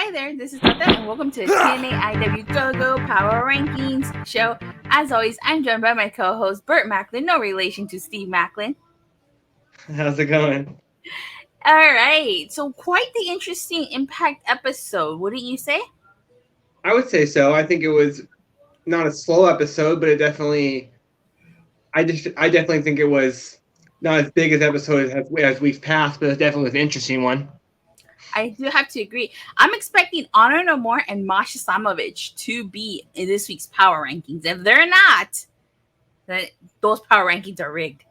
Hi there, this is Datila, and welcome to the TNAIW GoGo Power Rankings show. As always, I'm joined by my co-host Burt Maclin, no relation to Steve Maclin. How's it going? All right, so quite the interesting Impact episode, wouldn't you say? I would say so. I think it was not a slow episode, but I definitely think it was not as big as episode as we've passed, but it definitely was an interesting one. I do have to agree. I'm expecting Honor No More and Masha to be in this week's Power Rankings. If they're not, then those Power Rankings are rigged.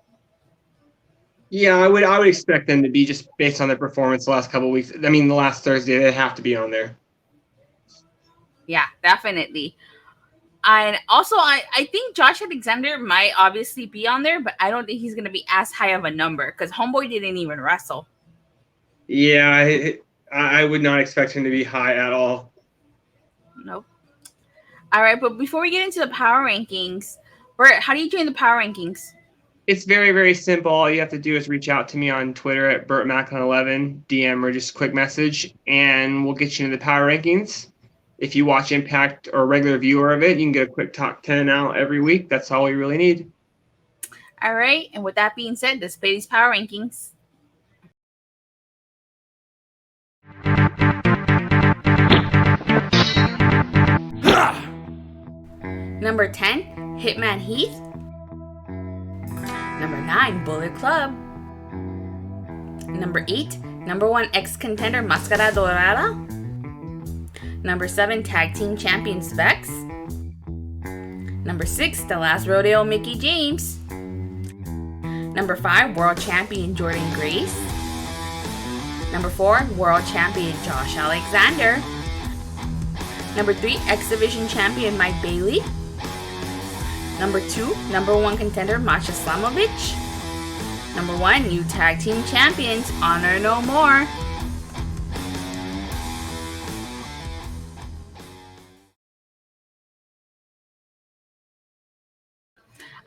Yeah, I would expect them to be just based on their performance the last couple of weeks. I mean, the last Thursday, they have to be on there. Yeah, definitely. And also, I think Josh Alexander might obviously be on there, but I don't think he's going to be as high of a number because Homeboy didn't even wrestle. Yeah, I would not expect him to be high at all. Nope. All right, but before we get into the power rankings, Bert, how do you join the power rankings? It's very, very simple. All you have to do is reach out to me on Twitter at Burt Maclin 11, DM or just a quick message, and we'll get you into the power rankings. If you watch Impact or a regular viewer of it, you can get a quick top 10 out every week. That's all we really need. All right, and with that being said, let's play these power rankings. Number 10, Hitman Heath. Number 9, Bullet Club. Number 8, number 1 ex-contender Mascara Dorada. Number 7, Tag Team Champion Specs. Number 6, The Last Rodeo Mickey James. Number 5, World Champion Jordan Grace. Number 4, World Champion Josh Alexander. Number 3, X Division Champion Mike Bailey. Number 2, number 1 contender Masha. Number 1, new Tag Team Champions Honor No More.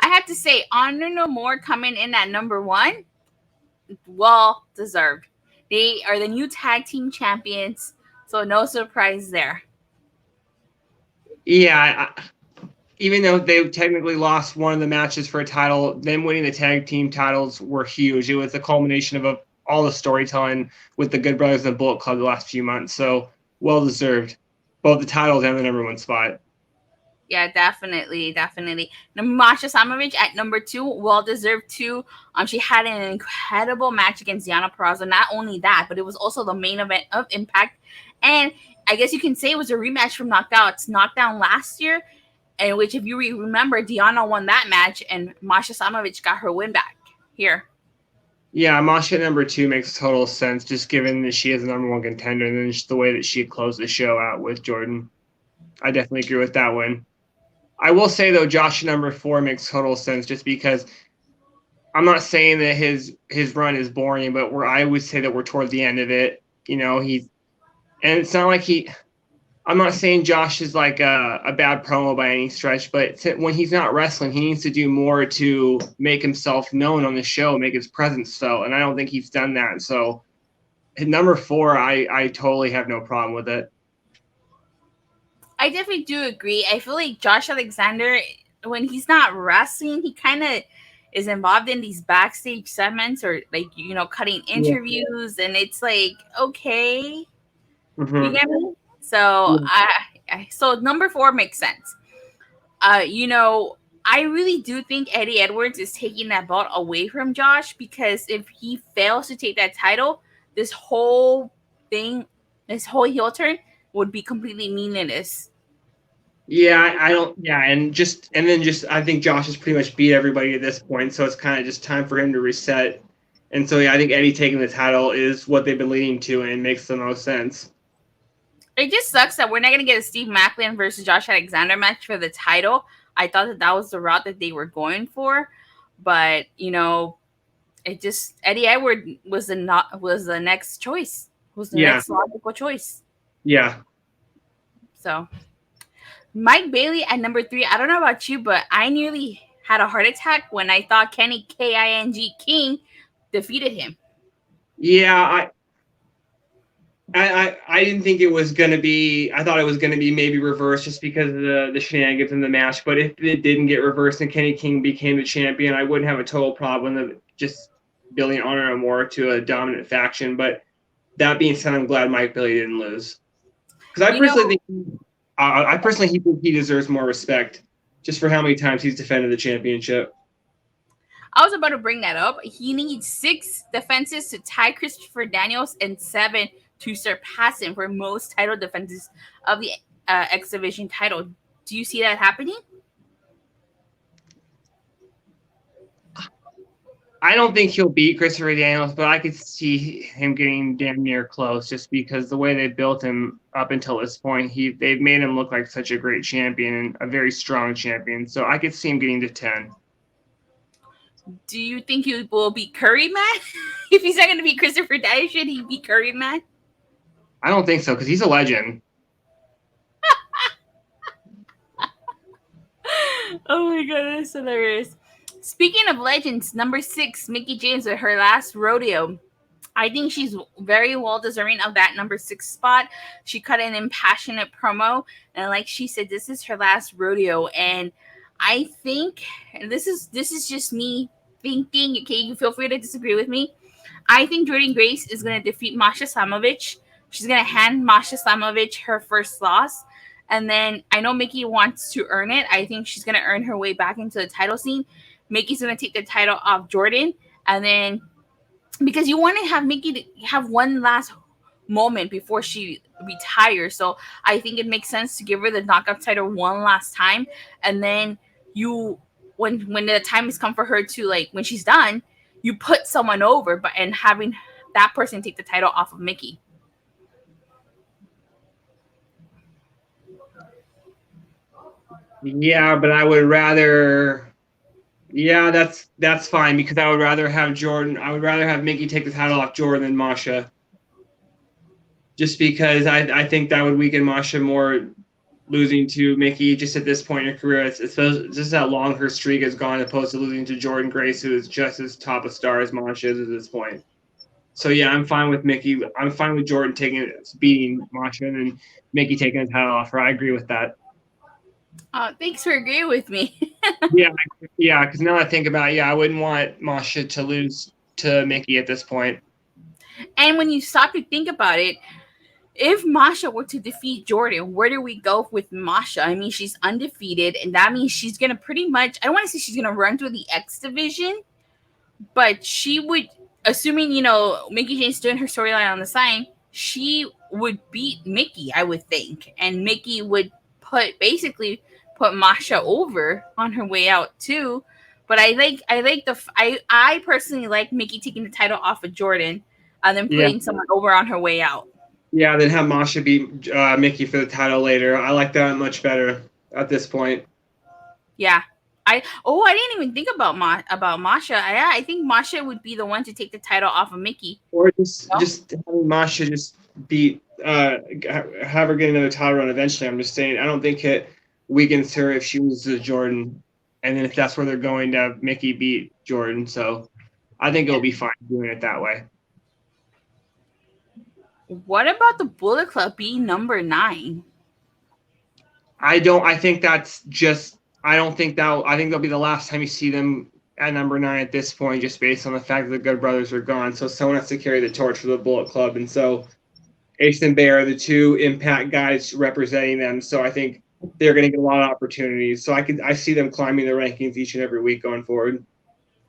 I have to say, Honor No More coming in at number 1, well deserved. They are the new tag team champions, so no surprise there. Yeah, even though they technically lost one of the matches for a title, them winning the tag team titles were huge. It was the culmination of all the storytelling with the Good Brothers and Bullet Club the last few months. So well deserved, both the titles and the number 1 spot. Yeah, definitely. Masha at number 2, well deserved too. She had an incredible match against Deonna Purrazzo. Not only that, but it was also the main event of Impact, and I guess you can say it was a rematch from Knockdown last year, in which, if you remember, Deonna won that match, and Masha got her win back here. Yeah, Masha at number 2 makes total sense, just given that she is the number 1 contender, and then just the way that she closed the show out with Jordan. I definitely agree with that one. I will say, though, Josh at number 4 makes total sense, just because I'm not saying that his run is boring, but I would say that we're toward the end of it. You know, and it's not like I'm not saying Josh is like a bad promo by any stretch, but when he's not wrestling, he needs to do more to make himself known on the show, make his presence felt, and I don't think he's done that. So at number 4, I totally have no problem with it. I definitely do agree. I feel like Josh Alexander, when he's not wrestling, he kind of is involved in these backstage segments or, like, cutting interviews, and it's like, okay, you get me? So so number 4 makes sense. I really do think Eddie Edwards is taking that belt away from Josh, because if he fails to take that title, this whole heel turn would be completely meaningless. Yeah, I don't. Yeah, and then I think Josh has pretty much beat everybody at this point, so it's kind of just time for him to reset. And so, yeah, I think Eddie taking the title is what they've been leading to, and it makes the most sense. It just sucks that we're not going to get a Steve Maclin versus Josh Alexander match for the title. I thought that was the route that they were going for, but it just, Eddie Edwards was the next choice. Was the next logical choice. Yeah. So Mike Bailey at number 3. I don't know about you, but I nearly had a heart attack when I thought Kenny King defeated him. Yeah, I didn't think it was going to be. I thought it was going to be maybe reversed just because of the shenanigans in the match. But if it didn't get reversed and Kenny King became the champion, I wouldn't have a total problem of just building Honor No More to a dominant faction. But that being said, I'm glad Mike Bailey didn't lose because I personally think he deserves more respect just for how many times he's defended the championship. I was about to bring that up. He needs 6 defenses to tie Christopher Daniels and 7 to surpass him for most title defenses of the X Division title. Do you see that happening? I don't think he'll beat Christopher Daniels, but I could see him getting damn near close just because the way they built him up until this point, they've made him look like such a great champion and a very strong champion. So I could see him getting to 10. Do you think he will beat Curry Man? If he's not going to beat Christopher Daniels, should he beat Curry Man? I don't think so because he's a legend. Oh my god, that's hilarious. Speaking of legends, number 6, Mickie James with her last rodeo. I think she's very well deserving of that number 6 spot. She cut an impassionate promo, and like she said, this is her last rodeo. And I think, and this is just me thinking. Okay, you feel free to disagree with me. I think Jordynne Grace is going to defeat Masha Slamovich. She's going to hand Masha Slamovich her first loss. And then I know Mickie wants to earn it. I think she's going to earn her way back into the title scene. Mickie's going to take the title off Jordynne. And then, because you want to have Mickie have one last moment before she retires. So I think it makes sense to give her the knockout title one last time. And then when the time has come for her to, like, when she's done, you put someone over, and having that person take the title off of Mickie. Yeah, but I would rather. Yeah, that's fine because I would rather have Mickie take the title off Jordynne than Masha. Just because I think that would weaken Masha more, losing to Mickie just at this point in her career. It's just how long her streak has gone, opposed to losing to Jordynne Grace, who is just as top a star as Masha is at this point. So yeah, I'm fine with Mickie. I'm fine with Jordynne beating Masha and then Mickie taking the title off her. I agree with that. Thanks for agreeing with me. Yeah, because now I think about it, I wouldn't want Masha to lose to Mickie at this point. And when you stop to think about it, if Masha were to defeat Jordynne, where do we go with Masha? I mean, she's undefeated, and that means she's going to pretty much, I don't want to say she's going to run through the X division, but she would, assuming, Mickie James doing her storyline on the side, she would beat Mickie, I would think. And Mickie would basically put Masha over on her way out too. But I personally like Mickie taking the title off of Jordynne and then putting someone over on her way out. Yeah, then have Masha beat Mickie for the title later. I like that much better at this point. Yeah. I didn't even think about Masha. I think Masha would be the one to take the title off of Mickie. Or just having Masha just beat have her get another title run eventually. I'm just saying I don't think it weakens her if she loses to Jordynne, and then if that's where they're going to have Mickie beat Jordynne. So I think it'll be fine doing it that way. What about the Bullet Club being number 9? I think that'll be the last time you see them at number 9 at this point, just based on the fact that the Good Brothers are gone. So someone has to carry the torch for the Bullet Club, and so Ace and Bay are the 2 Impact guys representing them. So I think they're going to get a lot of opportunities. So I see them climbing the rankings each and every week going forward.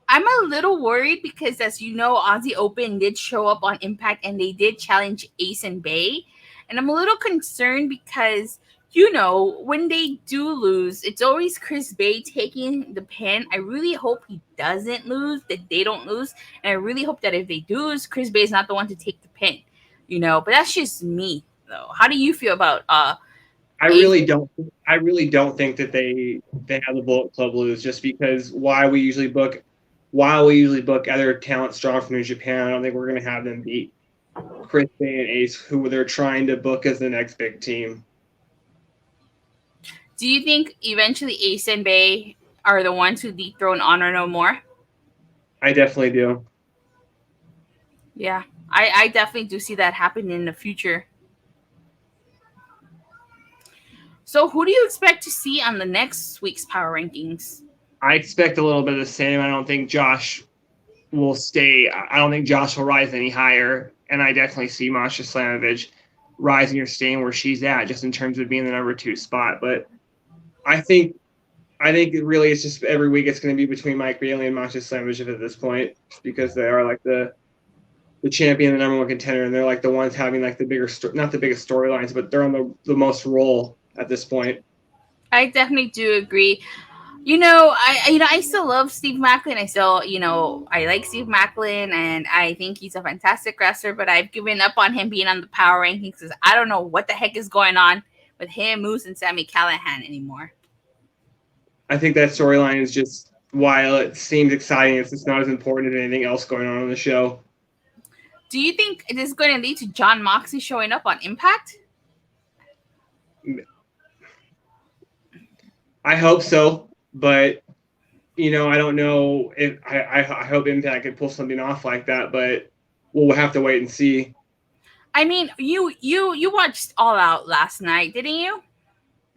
I'm a little worried because, as you know, Aussie Open did show up on Impact and they did challenge Ace and Bay. And I'm a little concerned because, when they do lose, it's always Chris Bay taking the pin. I really hope he doesn't lose, that they don't lose. And I really hope that if they do lose, Chris Bay is not the one to take the pin. But that's just me, though. How do you feel about I really don't think that they have the Bullet Club lose, just because while we usually book other talent strong from New Japan, I don't think we're going to have them beat Chris Bay and Ace, who they're trying to book as the next big team. Do you think eventually Ace and Bay are the ones who dethrone Honor No More? I definitely do. Yeah, I definitely do see that happening in the future. So who do you expect to see on the next week's power rankings? I expect a little bit of the same. I don't think Josh will stay. I don't think Josh will rise any higher. And I definitely see Masha Slamovich rising or staying where she's at, just in terms of being the number 2 spot. But I think it really is just every week it's going to be between Mike Bailey and Masha Slamovich at this point, because they are like the champion, the number 1 contender, and they're like the ones having like the bigger, not the biggest storylines, but they're on the most roll at this point. I definitely do agree. I still love Steve Maclin. I like Steve Maclin, and I think he's a fantastic wrestler. But I've given up on him being on the power rankings because I don't know what the heck is going on with him, Moose, and Sami Callihan anymore. I think that storyline is just, while it seems exciting, it's just not as important as anything else going on the show. Do you think it is going to lead to Jon Moxley showing up on Impact? I hope so, but I don't know if I hope Impact could pull something off like that, but we'll have to wait and see. I mean, you watched All Out last night, didn't you?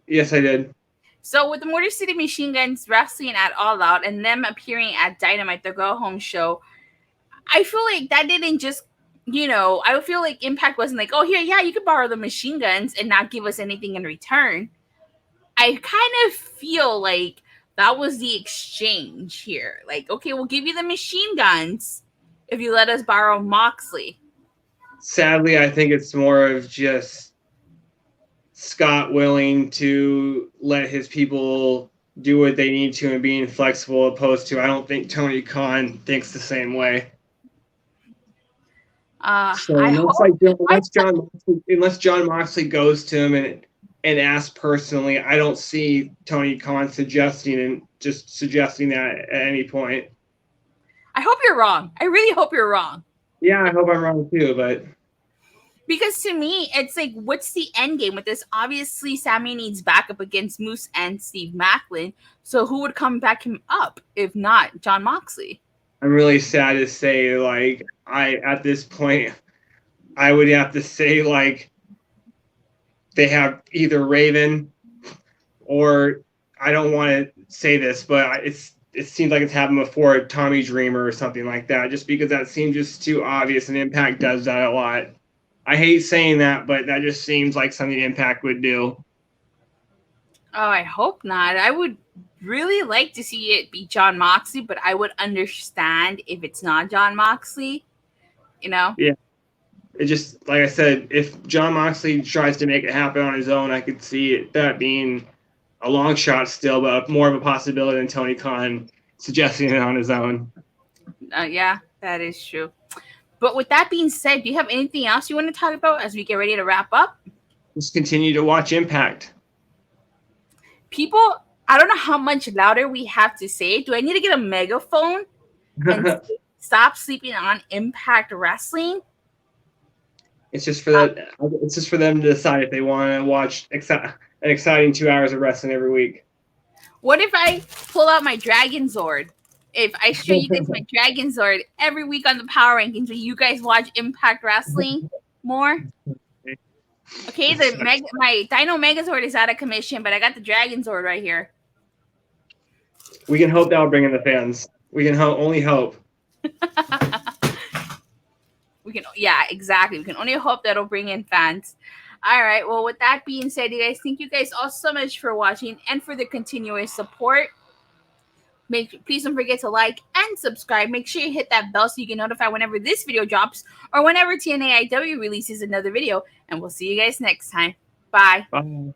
Yes, I did. So with the Motor City Machine Guns wrestling at All Out and them appearing at Dynamite, the Go Home show, I feel like that didn't just, I feel like Impact wasn't like, oh, here, yeah, you could borrow the machine guns and not give us anything in return. I kind of feel like that was the exchange here. Like, okay, we'll give you the machine guns if you let us borrow Moxley. Sadly, I think it's more of just Scott willing to let his people do what they need to and being flexible, opposed to, I don't think Tony Khan thinks the same way. Unless Jon Moxley goes to him and asks personally, I don't see Tony Khan suggesting that at any point. I hope you're wrong. I really hope you're wrong. Yeah, I hope I'm wrong too, but because to me, it's like, what's the end game with this? Obviously, Sami needs backup against Moose and Steve Maclin. So who would come back him up if not Jon Moxley? I'm really sad to say, like, at this point, I would have to say, like, they have either Raven or, I don't want to say this, but it seems like it's happened before, Tommy Dreamer or something like that, just because that seems just too obvious, and Impact does that a lot. I hate saying that, but that just seems like something Impact would do. Oh, I hope not. I would really like to see it be Jon Moxley, but I would understand if it's not Jon Moxley, Yeah. It just, like I said, if Jon Moxley tries to make it happen on his own, I could see that being a long shot still, but more of a possibility than Tony Khan suggesting it on his own. Yeah, that is true. But with that being said, do you have anything else you want to talk about as we get ready to wrap up? Just continue to watch Impact. People, I don't know how much louder we have to say. Do I need to get a megaphone and stop sleeping on Impact Wrestling? It's just for that. It's just for them to decide if they want to watch an exciting 2 hours of wrestling every week. What if I pull out my Dragon Zord? If I show you guys my Dragon Zord every week on the Power Rankings, will you guys watch Impact Wrestling more? Okay, my Dino Megazord is out of commission, but I got the Dragon Zord right here. We can hope that'll bring in the fans. We can only hope. Yeah, exactly. We can only hope that'll bring in fans. All right. Well, with that being said, you guys, thank you guys all so much for watching and for the continuous support. Please don't forget to like and subscribe. Make sure you hit that bell so you get notified whenever this video drops or whenever TNAIW releases another video. And we'll see you guys next time. Bye. Bye.